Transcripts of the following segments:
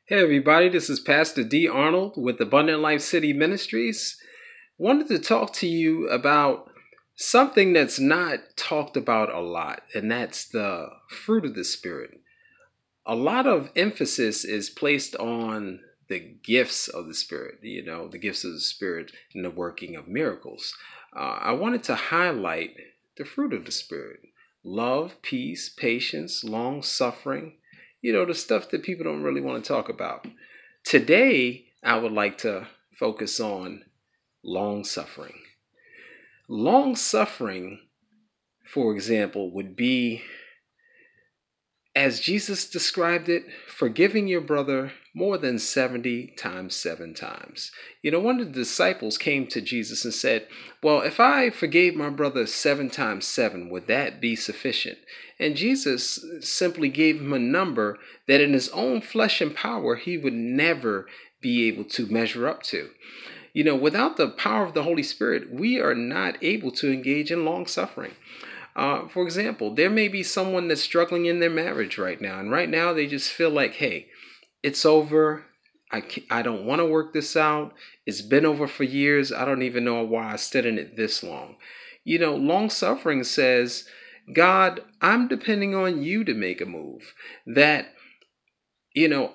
Hey everybody, this is Pastor Dee Arnold with Abundant Life City Ministries. Wanted to talk to you about something that's not talked about a lot, and that's the fruit of the Spirit. A lot of emphasis is placed on the gifts of the Spirit, the gifts of the Spirit and the working of miracles. I wanted to highlight the fruit of the Spirit: love, peace, patience, long suffering, the stuff that people don't really want to talk about. Today, I would like to focus on long suffering. Long suffering, for example, would be, as Jesus described it, forgiving your brother more than 70 times 7 times. One of the disciples came to Jesus and said, well, if I forgave my brother 7 times 7, would that be sufficient? And Jesus simply gave him a number that in his own flesh and power, he would never be able to measure up to. Without the power of the Holy Spirit, we are not able to engage in long suffering. For example, there may be someone that's struggling in their marriage right now, and right now they just feel like, hey, it's over. I don't want to work this out. It's been over for years. I don't even know why I stood in it this long. Long suffering says, God, I'm depending on you to make a move. That,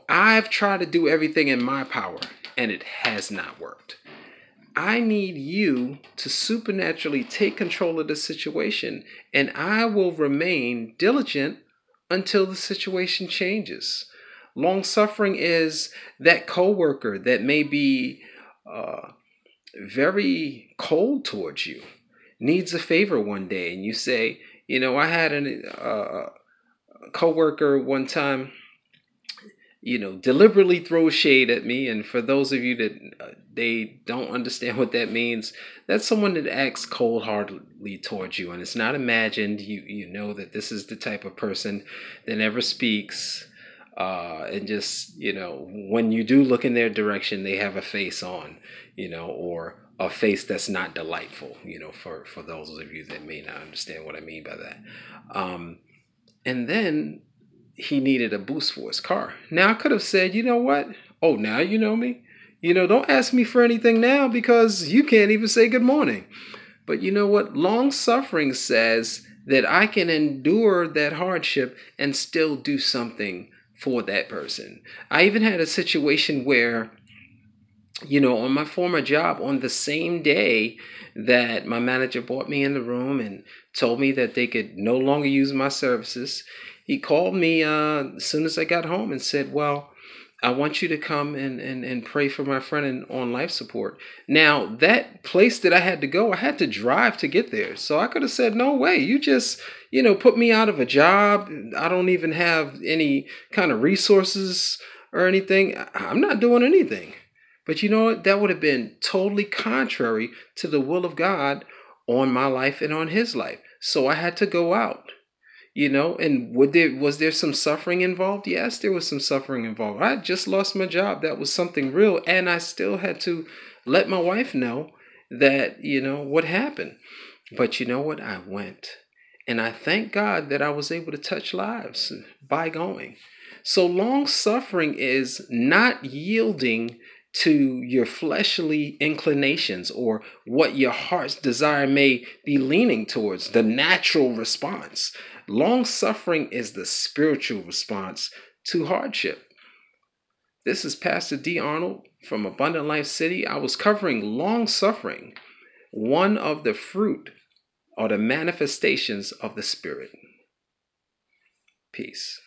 I've tried to do everything in my power, and it has not worked. I need you to supernaturally take control of the situation, and I will remain diligent until the situation changes. Long suffering is that coworker that may be very cold towards you, needs a favor one day, and you say, I had a coworker one time, deliberately throw shade at me. And for those of you that they don't understand what that means, that's someone that acts cold-heartedly towards you, and it's not imagined. You know that this is the type of person that never speaks, and just when you do look in their direction, they have a face on, or a face that's not delightful. For those of you that may not understand what I mean by that, and then he needed a boost for his car. Now I could have said, you know what? Oh, now you know me. Don't ask me for anything now because you can't even say good morning. But you know what? Long suffering says that I can endure that hardship and still do something for that person. I even had a situation where, on my former job, on the same day that my manager brought me in the room and told me that they could no longer use my services, he called me as soon as I got home and said, well, I want you to come and pray for my friend on life support. Now, that place that I had to go, I had to drive to get there. So I could have said, no way, you just, put me out of a job. I don't even have any kind of resources or anything. I'm not doing anything. But you know what? That would have been totally contrary to the will of God on my life and on his life. So I had to go out. And was there some suffering involved? Yes, there was some suffering involved. I just lost my job. That was something real. And I still had to let my wife know that, what happened. But you know what? I went. And I thank God that I was able to touch lives by going. So long suffering is not yielding to your fleshly inclinations or what your heart's desire may be leaning towards, the natural response. Long suffering is the spiritual response to hardship. This is Pastor Dee Arnold from Abundant Life City. I was covering long suffering, one of the fruit or the manifestations of the Spirit. Peace.